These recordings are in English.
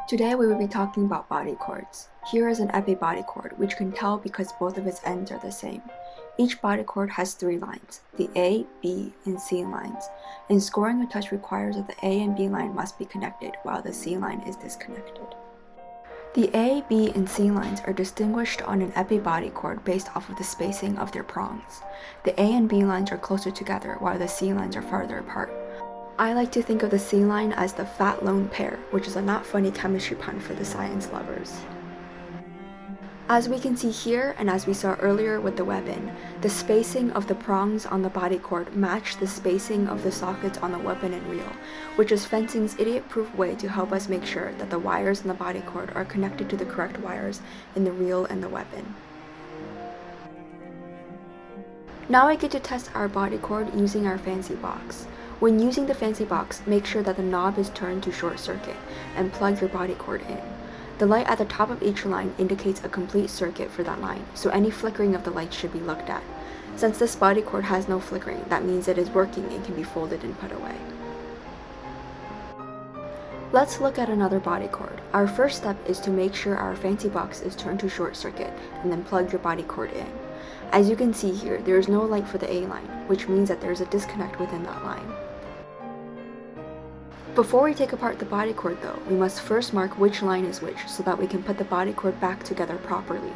Today we will be talking about body cords. Here is an epi body cord, which can tell because both of its ends are the same. Each body cord has 3 lines, the A, B, and C lines, and scoring a touch requires that the A and B line must be connected while the C line is disconnected. The A, B, and C lines are distinguished on an epi body cord based off of the spacing of their prongs. The A and B lines are closer together while the C lines are farther apart. I like to think of the C line as the fat lone pair, which is a not funny chemistry pun for the science lovers. As we can see here, and as we saw earlier with the weapon, the spacing of the prongs on the body cord match the spacing of the sockets on the weapon and reel, which is fencing's idiot-proof way to help us make sure that the wires in the body cord are connected to the correct wires in the reel and the weapon. Now I get to test our body cord using our fancy box. When using the fancy box, make sure that the knob is turned to short circuit and plug your body cord in. The light at the top of each line indicates a complete circuit for that line, so any flickering of the light should be looked at. Since this body cord has no flickering, that means it is working and can be folded and put away. Let's look at another body cord. Our first step is to make sure our fancy box is turned to short circuit and then plug your body cord in. As you can see here, there is no light for the A line, which means that there is a disconnect within that line. Before we take apart the body cord though, we must first mark which line is which so that we can put the body cord back together properly.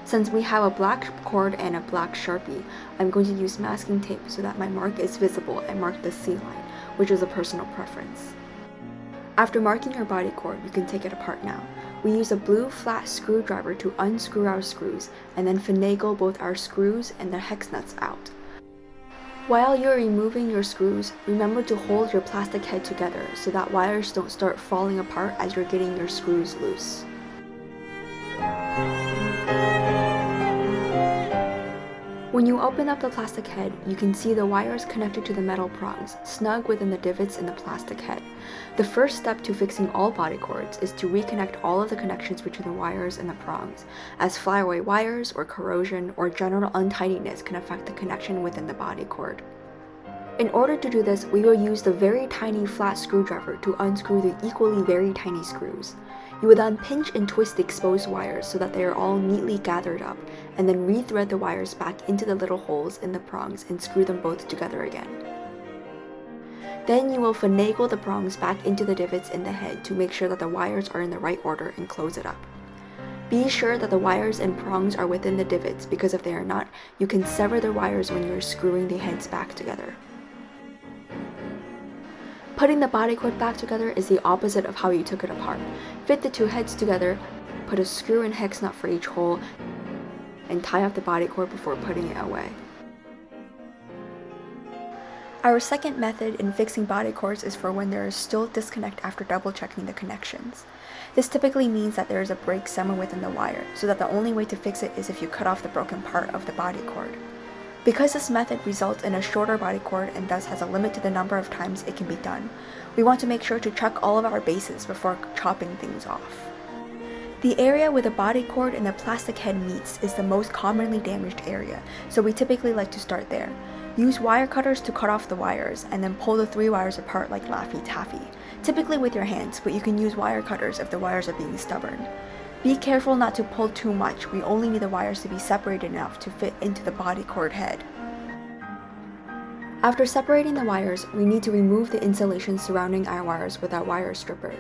Since we have a black cord and a black Sharpie, I'm going to use masking tape so that my mark is visible and mark the C line, which is a personal preference. After marking our body cord, you can take it apart now. We use a blue flat screwdriver to unscrew our screws and then finagle both our screws and the hex nuts out. While you're removing your screws, remember to hold your plastic head together so that wires don't start falling apart as you're getting your screws loose. When you open up the plastic head, you can see the wires connected to the metal prongs, snug within the divots in the plastic head. The first step to fixing all body cords is to reconnect all of the connections between the wires and the prongs, as flyaway wires or corrosion or general untidiness can affect the connection within the body cord. In order to do this, we will use the very tiny flat screwdriver to unscrew the equally very tiny screws. You will then pinch and twist the exposed wires so that they are all neatly gathered up, and then re-thread the wires back into the little holes in the prongs and screw them both together again. Then you will finagle the prongs back into the divots in the head to make sure that the wires are in the right order and close it up. Be sure that the wires and prongs are within the divots, because if they are not, you can sever the wires when you are screwing the heads back together. Putting the body cord back together is the opposite of how you took it apart. Fit the two heads together, put a screw and hex nut for each hole, and tie up the body cord before putting it away. Our second method in fixing body cords is for when there is still disconnect after double checking the connections. This typically means that there is a break somewhere within the wire, so that the only way to fix it is if you cut off the broken part of the body cord. Because this method results in a shorter body cord and thus has a limit to the number of times it can be done, we want to make sure to check all of our bases before chopping things off. The area where the body cord and the plastic head meets is the most commonly damaged area, so we typically like to start there. Use wire cutters to cut off the wires and then pull the 3 wires apart like Laffy Taffy, typically with your hands, but you can use wire cutters if the wires are being stubborn. Be careful not to pull too much. We only need the wires to be separated enough to fit into the body cord head. After separating the wires, we need to remove the insulation surrounding our wires with our wire stripper.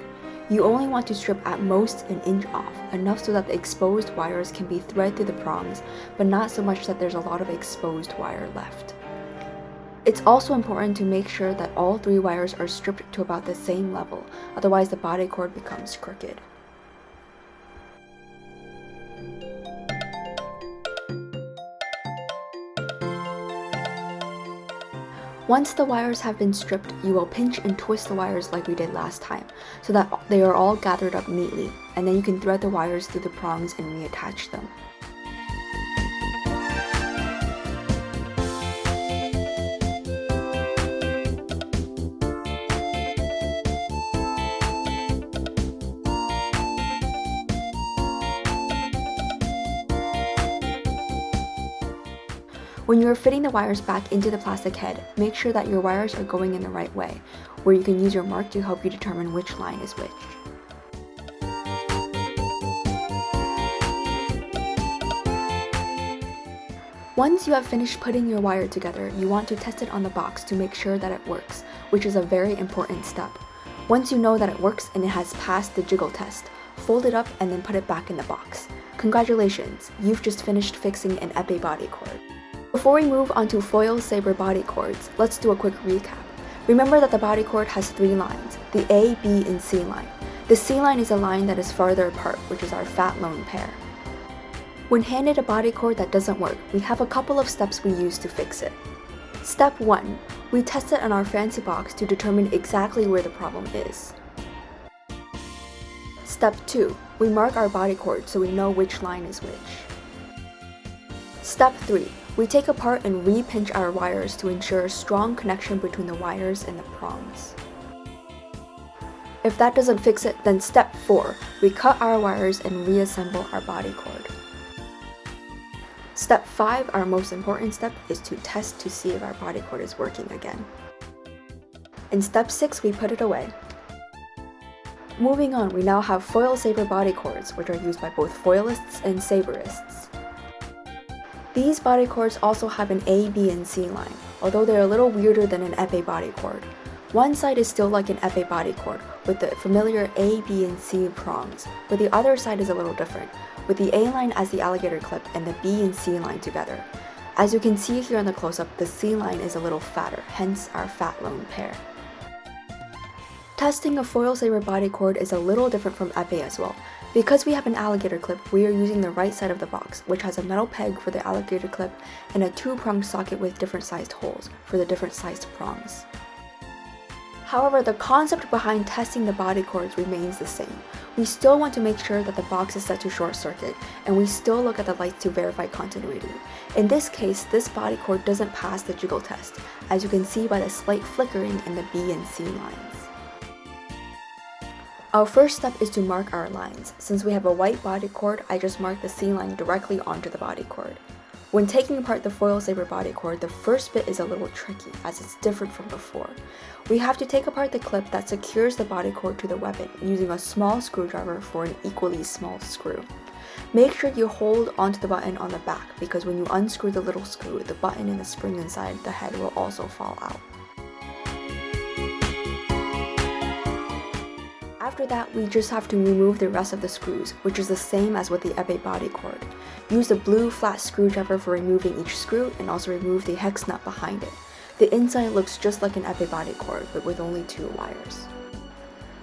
You only want to strip at most an inch off, enough so that the exposed wires can be threaded through the prongs, but not so much that there's a lot of exposed wire left. It's also important to make sure that all 3 wires are stripped to about the same level, otherwise the body cord becomes crooked. Once the wires have been stripped, you will pinch and twist the wires like we did last time, so that they are all gathered up neatly, and then you can thread the wires through the prongs and reattach them. When you are fitting the wires back into the plastic head, make sure that your wires are going in the right way, where you can use your mark to help you determine which line is which. Once you have finished putting your wire together, you want to test it on the box to make sure that it works, which is a very important step. Once you know that it works and it has passed the jiggle test, fold it up and then put it back in the box. Congratulations, you've just finished fixing an épée body cord. Before we move on to foil saber body cords, let's do a quick recap. Remember that the body cord has 3 lines, the A, B, and C line. The C line is a line that is farther apart, which is our fat lone pair. When handed a body cord that doesn't work, we have a couple of steps we use to fix it. Step 1. We test it on our fancy box to determine exactly where the problem is. Step 2. We mark our body cord so we know which line is which. Step 3. We take apart and re-pinch our wires to ensure a strong connection between the wires and the prongs. If that doesn't fix it, then step 4. We cut our wires and reassemble our body cord. Step 5, our most important step, is to test to see if our body cord is working again. In step 6, we put it away. Moving on, we now have foil saber body cords, which are used by both foilists and saberists. These body cords also have an A, B, and C line, although they're a little weirder than an épée body cord. One side is still like an épée body cord, with the familiar A, B, and C prongs, but the other side is a little different, with the A line as the alligator clip and the B and C line together. As you can see here in the close-up, the C line is a little fatter, hence our fat lone pair. Testing a foil saber body cord is a little different from épée as well. Because we have an alligator clip, we are using the right side of the box, which has a metal peg for the alligator clip and a 2-pronged socket with different sized holes for the different sized prongs. However, the concept behind testing the body cords remains the same. We still want to make sure that the box is set to short circuit, and we still look at the lights to verify continuity. In this case, this body cord doesn't pass the jiggle test, as you can see by the slight flickering in the B and C lines. Our first step is to mark our lines. Since we have a white body cord, I just marked the C line directly onto the body cord. When taking apart the foil saber body cord, the first bit is a little tricky as it's different from before. We have to take apart the clip that secures the body cord to the weapon using a small screwdriver for an equally small screw. Make sure you hold onto the button on the back because when you unscrew the little screw, the button and the spring inside the head will also fall out. After that, we just have to remove the rest of the screws, which is the same as with the épée body cord. Use the blue flat screwdriver for removing each screw and also remove the hex nut behind it. The inside looks just like an épée body cord, but with only 2 wires.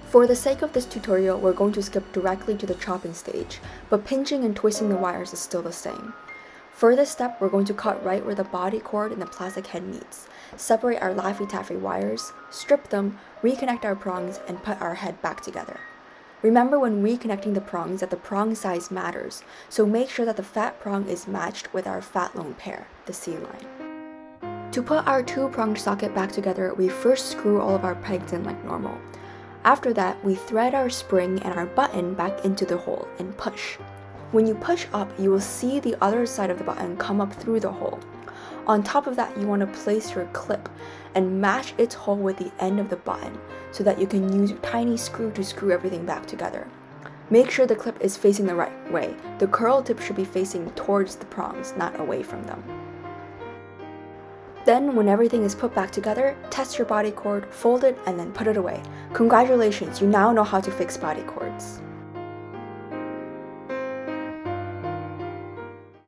For the sake of this tutorial, we're going to skip directly to the chopping stage, but pinching and twisting the wires is still the same. For this step, we're going to cut right where the body cord and the plastic head meets, separate our Laffy Taffy wires, strip them, reconnect our prongs, and put our head back together. Remember when reconnecting the prongs that the prong size matters, so make sure that the fat prong is matched with our fat lone pair, the C line. To put our 2-pronged socket back together, we first screw all of our pegs in like normal. After that, we thread our spring and our button back into the hole and push. When you push up, you will see the other side of the button come up through the hole. On top of that, you want to place your clip and match its hole with the end of the button so that you can use your tiny screw to screw everything back together. Make sure the clip is facing the right way. The curl tip should be facing towards the prongs, not away from them. Then, when everything is put back together, test your body cord, fold it, and then put it away. Congratulations, you now know how to fix body cords.